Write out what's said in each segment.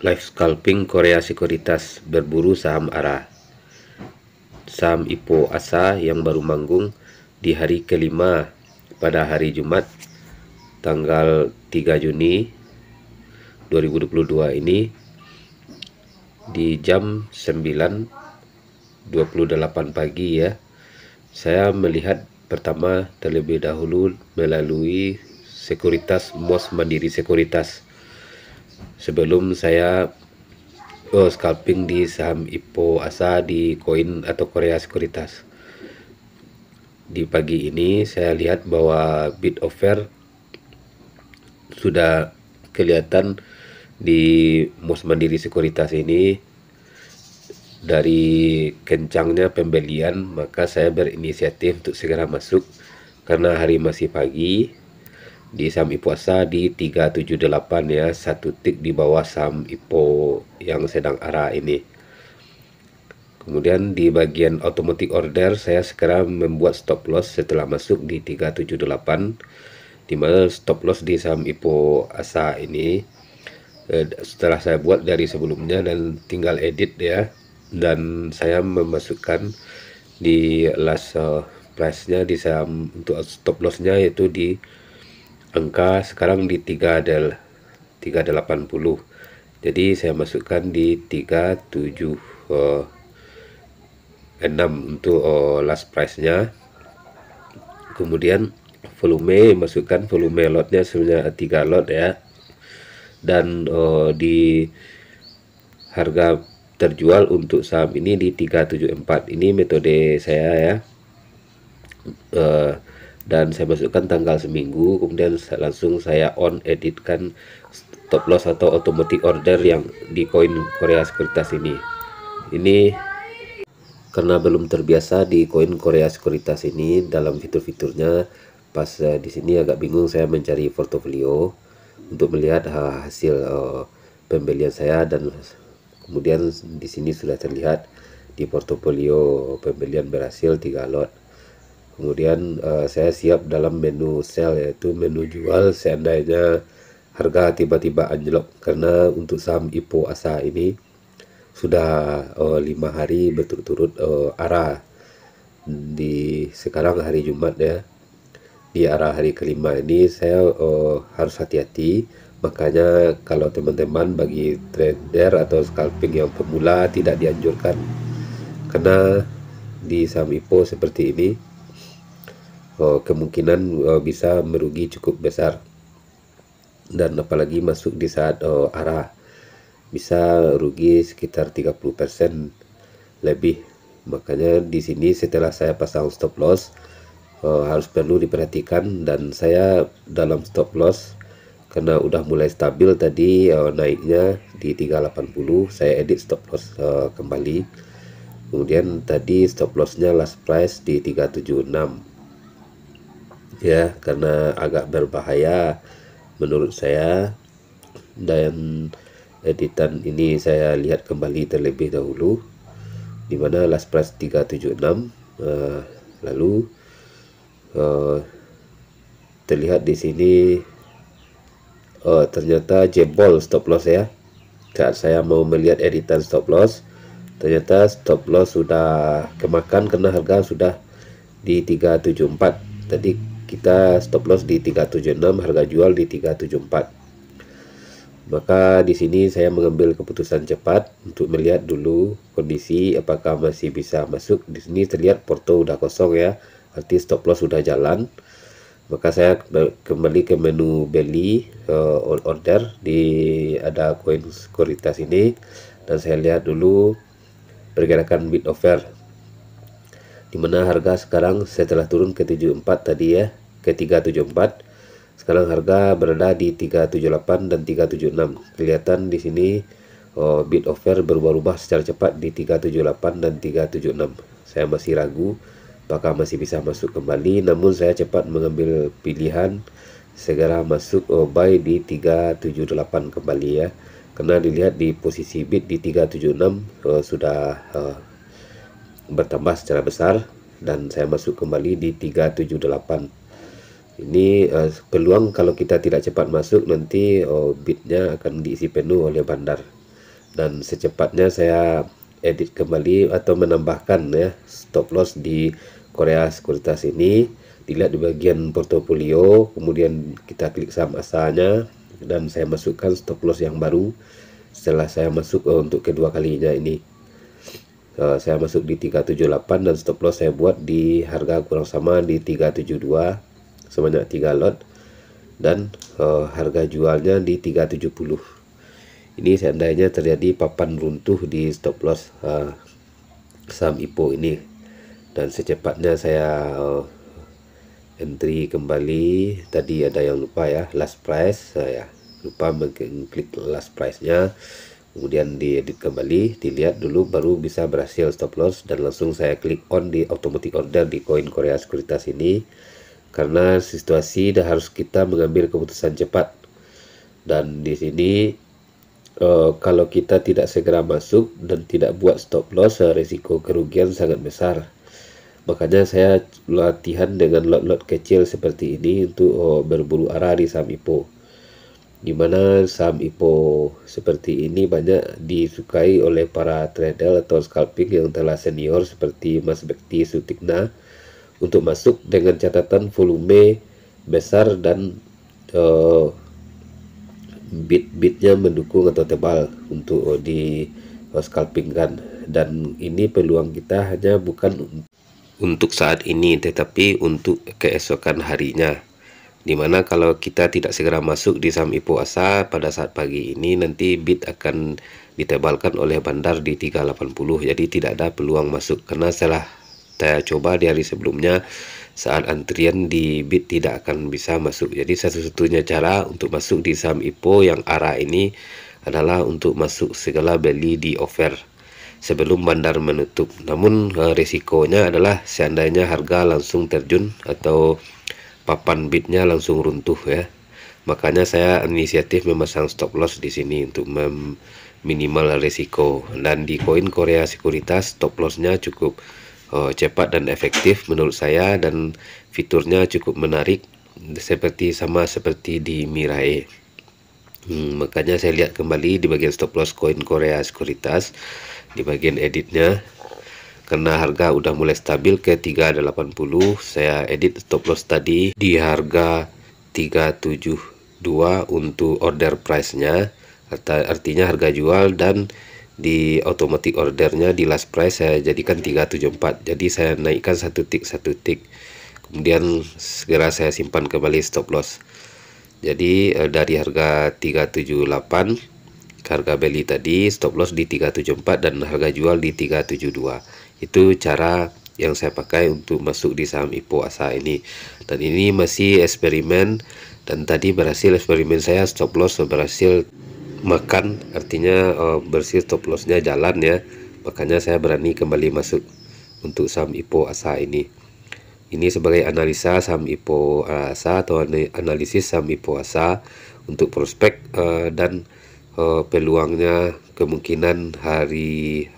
Live scalping Korea Sekuritas berburu saham ARA. Saham IPO ASA yang baru manggung di hari kelima pada hari Jumat tanggal 3 Juni 2022 ini di jam 9.28 pagi ya. Saya melihat pertama terlebih dahulu melalui Sekuritas MOS Mandiri Sekuritas sebelum saya scalping di saham IPO ASA di koin atau Korea Sekuritas. Di pagi ini saya lihat bahwa bid offer sudah kelihatan di MOS Mandiri Sekuritas ini. Dari kencangnya pembelian, maka saya berinisiatif untuk segera masuk karena hari masih pagi. Di saham IPO ASA di 378 ya, satu tik di bawah saham IPO yang sedang ARA ini. Kemudian di bagian automatic order saya sekarang membuat stop loss setelah masuk di 378, di mana stop loss di saham IPO ASA ini setelah saya buat dari sebelumnya dan tinggal edit ya, dan saya memasukkan di last price-nya di saham untuk stop loss-nya yaitu di angka sekarang di 380. Jadi saya masukkan di 376 untuk last price-nya. Kemudian volume, masukkan volume lotnya sebenarnya 3 lot ya. Dan di harga terjual untuk saham ini di 374. Ini metode saya ya. Dan saya masukkan tanggal seminggu, kemudian langsung saya on editkan stop loss atau automatic order yang di koin Korea Sekuritas ini. Ini karena belum terbiasa di koin Korea Sekuritas ini dalam fitur-fiturnya, pas di sini agak bingung saya mencari portofolio untuk melihat hasil pembelian saya, dan kemudian di sini sudah terlihat di portofolio pembelian berhasil 3 lot. Kemudian saya siap dalam menu sell, yaitu menu jual seandainya harga tiba-tiba anjlok, karena untuk saham IPO ASA ini sudah 5 hari berturut-turut ARA. Di sekarang hari Jumat ya, di ARA hari kelima ini saya harus hati-hati. Makanya kalau teman-teman bagi trader atau scalping yang pemula tidak dianjurkan, karena di saham IPO seperti ini kemungkinan bisa merugi cukup besar, dan apalagi masuk di saat ARA bisa rugi sekitar 30% lebih. Makanya di sini setelah saya pasang stop loss harus perlu diperhatikan, dan saya dalam stop loss karena udah mulai stabil tadi naiknya di 380, saya edit stop loss kembali. Kemudian tadi stop lossnya last price di 376 ya, karena agak berbahaya menurut saya, dan editan ini saya lihat kembali terlebih dahulu di mana last price 376. Lalu terlihat di sini ternyata jebol stop loss ya. Saat saya mau melihat editan stop loss, ternyata stop loss sudah kemakan karena harga sudah di 374. Tadi kita stop loss di 376, harga jual di 374. Maka di sini saya mengambil keputusan cepat untuk melihat dulu kondisi apakah masih bisa masuk. Di sini terlihat porto udah kosong ya, arti stop loss sudah jalan. Maka saya kembali ke menu belly order, di ada koin sekuritas ini, dan saya lihat dulu pergerakan bid offer, dimana harga sekarang setelah turun ke 74 tadi ya, ke 374, sekarang harga berada di 378 dan 376. Kelihatan di sini bid offer berubah-ubah secara cepat di 378 dan 376. Saya masih ragu apakah masih bisa masuk kembali, namun saya cepat mengambil pilihan segera masuk buy di 378 kembali ya, karena dilihat di posisi bid di 376 sudah bertambah secara besar, dan saya masuk kembali di 378. Ini peluang kalau kita tidak cepat masuk nanti bidnya akan diisi penuh oleh bandar. dan secepatnya saya edit kembali atau menambahkan ya stop loss di Korea Sekuritas ini. Dilihat di bagian portofolio, kemudian kita klik saham ASA-nya dan saya masukkan stop loss yang baru setelah saya masuk untuk kedua kalinya ini. Saya masuk di 378 dan stop loss saya buat di harga kurang sama di 372 sebanyak 3 lot, dan harga jualnya di 370. Ini seandainya terjadi papan runtuh di stop loss saham IPO ini, dan secepatnya saya entry kembali. Tadi ada yang lupa ya, last price, saya lupa mengklik last price nya, kemudian diedit kembali, dilihat dulu baru bisa berhasil stop loss, dan langsung saya klik on di automatic order di koin Korea Sekuritas ini, karena situasi dah harus kita mengambil keputusan cepat. Dan di sini kalau kita tidak segera masuk dan tidak buat stop loss, risiko kerugian sangat besar. Makanya saya latihan dengan lot-lot kecil seperti ini untuk berburu arah di saham IPO. Dimana saham IPO seperti ini banyak disukai oleh para trader atau scalping yang telah senior seperti Mas Bekti Sutikna, untuk masuk dengan catatan volume besar dan bit-bitnya mendukung atau tebal untuk di scalpingkan. Dan ini peluang kita hanya bukan untuk saat ini tetapi untuk keesokan harinya, dimana kalau kita tidak segera masuk di saham IPO ASA pada saat pagi ini, nanti bit akan ditebalkan oleh bandar di 380, jadi tidak ada peluang masuk. Karena setelah saya coba di hari sebelumnya, saat antrian di bit tidak akan bisa masuk. Jadi satu-satunya cara untuk masuk di saham IPO yang arah ini adalah untuk masuk segala beli di offer sebelum bandar menutup. Namun risikonya adalah seandainya harga langsung terjun atau papan bitnya langsung runtuh ya. Makanya saya inisiatif memasang stop loss di sini untuk minimal risiko. Dan di koin Korea Sekuritas stop lossnya cukup cepat dan efektif menurut saya, dan fiturnya cukup menarik sama seperti di Mirai. Makanya saya lihat kembali di bagian stop loss koin Korea Sekuritas di bagian editnya, karena harga udah mulai stabil ke 380, saya edit stop loss tadi di harga 372 untuk order price nya, artinya harga jual, dan di automatic ordernya di last price saya jadikan 374. Jadi saya naikkan satu tik, kemudian segera saya simpan kembali stop loss. Jadi dari harga 378 harga beli tadi, stop loss di 374 dan harga jual di 372. Itu cara yang saya pakai untuk masuk di saham IPO ASA ini. Dan ini masih eksperimen, dan tadi berhasil eksperimen saya, stop loss berhasil makan, artinya bersih stop lossnya jalan ya. Makanya saya berani kembali masuk untuk saham IPO ASA ini. Ini sebagai analisa saham IPO ASA atau analisis saham IPO ASA untuk prospek dan peluangnya kemungkinan hari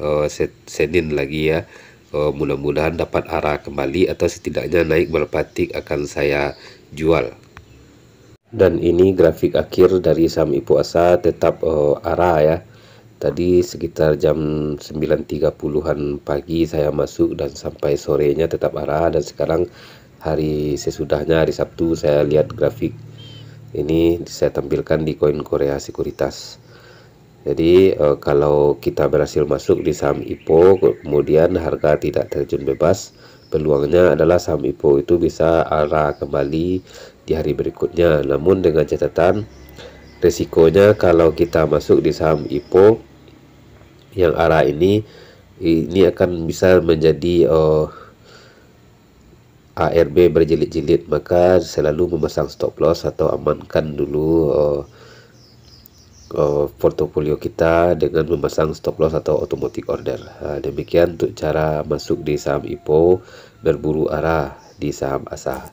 Senin lagi ya. Mudah-mudahan dapat arah kembali atau setidaknya naik berapa tik akan saya jual. Dan ini grafik akhir dari saham IPO ASA, tetap arah ya. Tadi sekitar jam 9.30-an pagi saya masuk dan sampai sorenya tetap arah, dan sekarang hari sesudahnya, hari Sabtu, saya lihat grafik ini saya tampilkan di koin Korea Sekuritas. Jadi kalau kita berhasil masuk di saham IPO kemudian harga tidak terjun bebas, peluangnya adalah saham IPO itu bisa arah kembali di hari berikutnya. Namun dengan catatan, resikonya kalau kita masuk di saham IPO yang arah ini akan bisa menjadi ARB berjilid-jilid. Maka selalu memasang stop loss atau amankan dulu portofolio kita dengan memasang stop loss atau automatic order. Demikian untuk cara masuk di saham IPO, berburu arah di saham ASA.